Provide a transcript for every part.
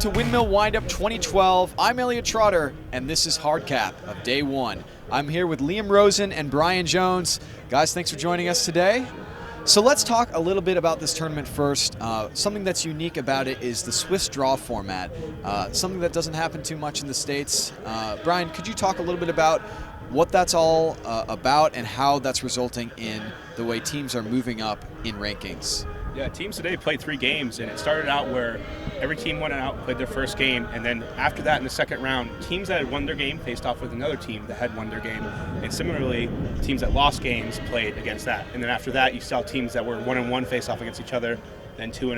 to Windmill Windup 2012. I'm Elliot Trotter, and this is Hard Cap of Day 1. I'm here with Liam Rosen and Bryan Jones. Guys, thanks for joining us today. So let's talk a little bit about this tournament first. Something that's unique about it is the Swiss draw format, something that doesn't happen too much in the States. Bryan, could you talk a little bit about what that's all about and how that's resulting in the way teams are moving up in rankings? Yeah, teams today played 3 games, and it started out where every team went out, played their first game, and then after that in the second round, teams that had won their game faced off with another team that had won their game, and similarly, teams that lost games played against that. And then after that, you saw teams that were 1-1 face off against each other, then 2-0.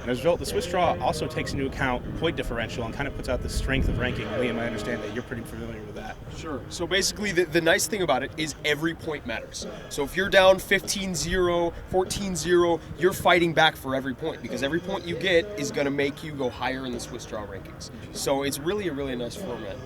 And as a result, the Swiss draw also takes into account point differential and kind of puts out the strength of ranking. Liam, I understand that you're pretty familiar with that. Sure. So basically, the nice thing about it is every point matters. So if you're down 15-0, 14-0, you're fighting back for every point because every point you get is going to make you go higher in the Swiss draw rankings. So it's really a really nice format.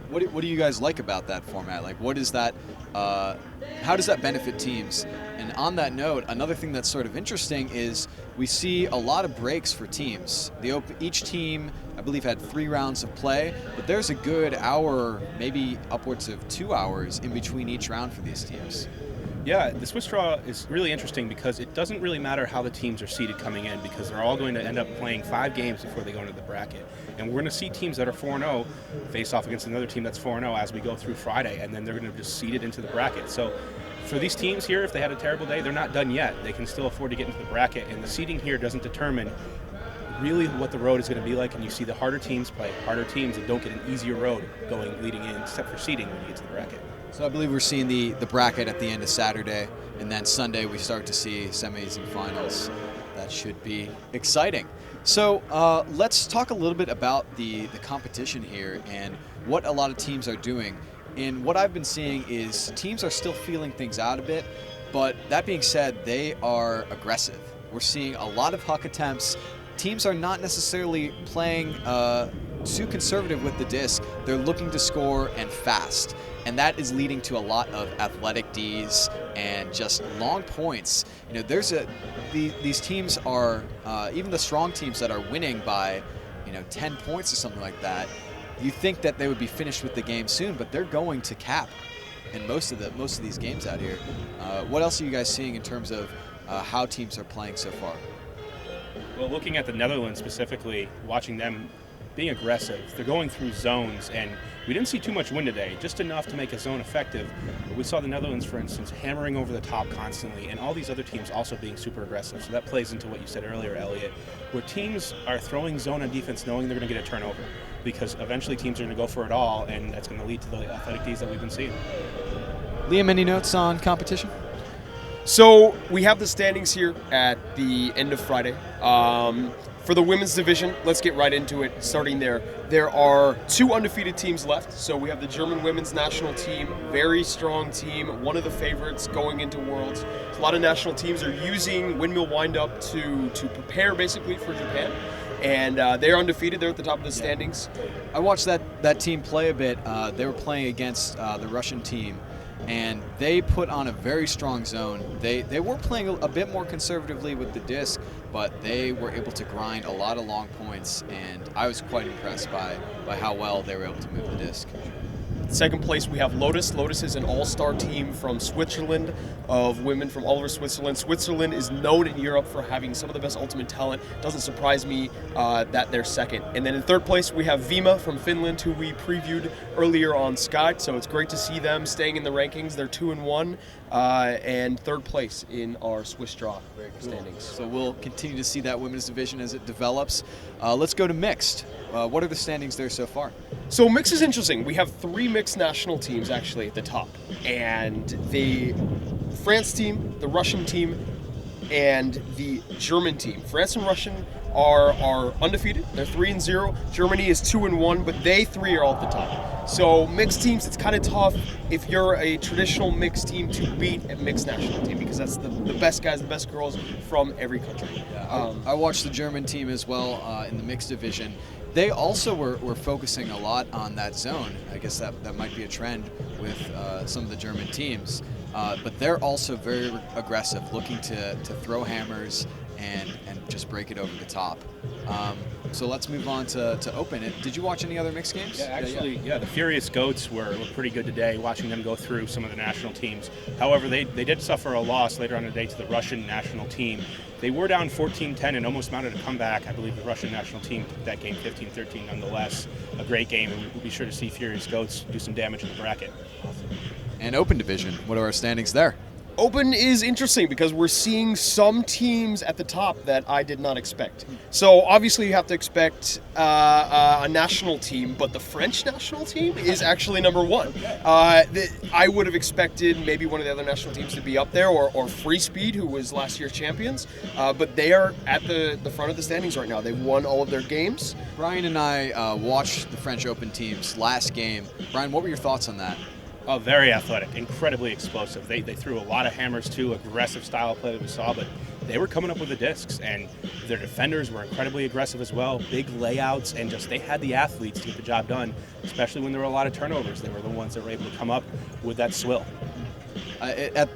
What do you guys like about that format? Like, what is that? How does that benefit teams? And on that note, another thing that's sort of interesting is we see a lot of breaks for teams. Each team, I believe, had 3 rounds of play, but there's a good hour, maybe upwards of 2 hours in between each round for these teams. Yeah, the Swiss draw is really interesting because it doesn't really matter how the teams are seeded coming in because they're all going to end up playing 5 games before they go into the bracket. And we're going to see teams that are 4-0 face off against another team that's 4-0 as we go through Friday, and then they're going to just seed it into the bracket. So for these teams here, if they had a terrible day, they're not done yet. They can still afford to get into the bracket, and the seeding here doesn't determine really what the road is going to be like, and you see the harder teams play harder teams that don't get an easier road leading in, except for seeding when you get to the bracket. So I believe we're seeing the bracket at the end of Saturday, and then Sunday we start to see semis and finals. That should be exciting. So let's talk a little bit about the competition here and what a lot of teams are doing. And what I've been seeing is teams are still feeling things out a bit, but that being said, they are aggressive. We're seeing a lot of huck attempts. Teams are not necessarily playing too conservative with the disc. They're looking to score and fast. And that is leading to a lot of athletic Ds and just long points. You know, these teams are, even the strong teams that are winning by, 10 points or something like that, you think that they would be finished with the game soon, but they're going to cap in most of these games out here. What else are you guys seeing in terms of how teams are playing so far? Well, looking at the Netherlands specifically, watching them being aggressive, they're going through zones, and we didn't see too much wind today, just enough to make a zone effective. But we saw the Netherlands, for instance, hammering over the top constantly, and all these other teams also being super aggressive. So that plays into what you said earlier, Elliot, where teams are throwing zone on defense knowing they're going to get a turnover, because eventually teams are going to go for it all, and that's going to lead to the athletic Ds that we've been seeing. Liam, any notes on competition? So we have the standings here at the end of Friday. For the women's division, let's get right into it. Starting there, there are 2 undefeated teams left. So we have the German women's national team, very strong team, one of the favorites going into Worlds. A lot of national teams are using Windmill Windup to prepare basically for Japan. And they're undefeated. They're at the top of the standings. I watched that team play a bit. They were playing against the Russian team, and they put on a very strong zone. They were playing a bit more conservatively with the disc, but they were able to grind a lot of long points, and I was quite impressed by how well they were able to move the disc. Second place, we have Lotus. Lotus is an all-star team from Switzerland, of women from all over Switzerland. Switzerland is known in Europe for having some of the best ultimate talent. Doesn't surprise me that they're second. And then in third place, we have Vima from Finland, who we previewed earlier on Sky. So it's great to see them staying in the rankings. They're 2-1 and third place in our Swiss draw standings. So we'll continue to see that women's division as it develops. Let's go to mixed. What are the standings there so far? So mixed is interesting. We have 3 mixed national teams actually at the top. And the France team, the Russian team, and the German team. France and Russian are undefeated. They're 3-0. Germany is 2-1, but they 3 are all at the top. So mixed teams, it's kind of tough if you're a traditional mixed team to beat a mixed national team because that's the best guys, the best girls from every country. I watched the German team as well in the mixed division. They also were focusing a lot on that zone. I guess that might be a trend with some of the German teams. But they're also very aggressive, looking to throw hammers and just break it over the top. So let's move on to Open. Did you watch any other mixed games? Yeah, actually, the Furious Goats were pretty good today, watching them go through some of the national teams. However, they did suffer a loss later on in the day to the Russian national team. They were down 14-10 and almost mounted a comeback. I believe the Russian national team took that game 15-13 nonetheless. A great game, and we'll be sure to see Furious Goats do some damage in the bracket. And Open Division, what are our standings there? Open is interesting because we're seeing some teams at the top that I did not expect. So obviously you have to expect a national team, but the French national team is actually number one. I would have expected maybe one of the other national teams to be up there, or Freespeed, who was last year's champions, but they are at the front of the standings right now. They've won all of their games. Brian and I watched the French Open team's last game. Brian, what were your thoughts on that? Oh, very athletic, incredibly explosive. They threw a lot of hammers too, aggressive style of play that we saw, but they were coming up with the discs, and their defenders were incredibly aggressive as well. Big layouts, and just they had the athletes to get the job done, especially when there were a lot of turnovers. They were the ones that were able to come up with that swill.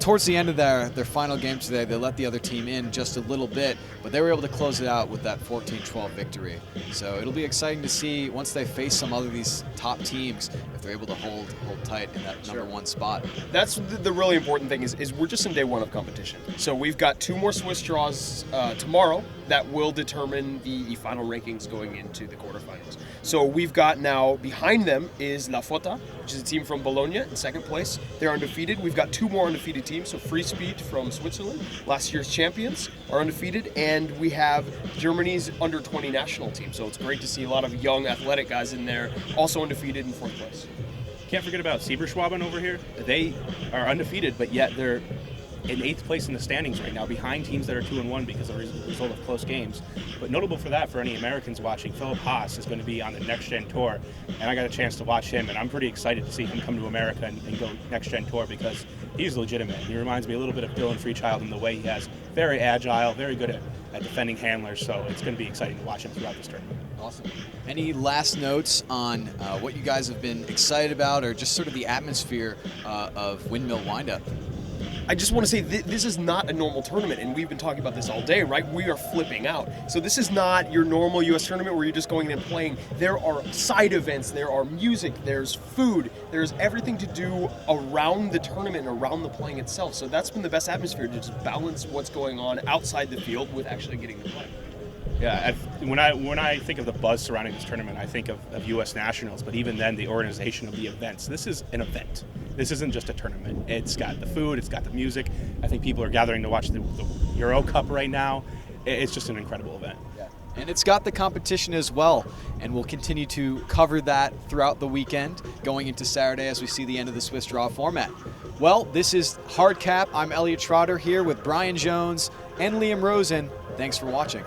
Towards the end of their final game today, they let the other team in just a little bit, but they were able to close it out with that 14-12 victory. So it'll be exciting to see once they face some other of these top teams if they're able to hold tight in that number one spot. That's the really important thing is we're just in day one of competition. So we've got 2 more Swiss draws tomorrow that will determine the final rankings going into the quarterfinals. So we've got now behind them is La Fota, which is a team from Bologna in second place. They're undefeated. We've got 2 more undefeated teams. So Freespeed from Switzerland, last year's champions, are undefeated. And we have Germany's under-20 national team. So it's great to see a lot of young athletic guys in there, also undefeated in 4th place. Can't forget about Sieberschwaben over here. They are undefeated, but yet they're in 8th place in the standings right now, behind teams that are 2-1 because of the result of close games. But notable for that, for any Americans watching, Philip Haas is going to be on the Next Gen Tour, and I got a chance to watch him, and I'm pretty excited to see him come to America and go Next Gen Tour because he's legitimate. He reminds me a little bit of Dylan Freechild in the way he has very agile, very good at defending handlers, so it's going to be exciting to watch him throughout this tournament. Awesome. Any last notes on what you guys have been excited about, or just sort of the atmosphere of Windmill Windup? I just want to say this is not a normal tournament, and we've been talking about this all day, right? We are flipping out. So this is not your normal U.S. tournament where you're just going in and playing. There are side events, there are music, there's food, there's everything to do around the tournament and around the playing itself. So that's been the best atmosphere, to just balance what's going on outside the field with actually getting to play. Yeah, when I think of the buzz surrounding this tournament, I think of U.S. nationals, but even then, the organization of the events. This is an event. This isn't just a tournament. It's got the food, it's got the music. I think people are gathering to watch the Euro Cup right now. It's just an incredible event. Yeah. And it's got the competition as well, and we'll continue to cover that throughout the weekend, going into Saturday as we see the end of the Swiss draw format. Well, this is Hard Cap. I'm Elliot Trotter here with Bryan Jones and Liam Rosen. Thanks for watching.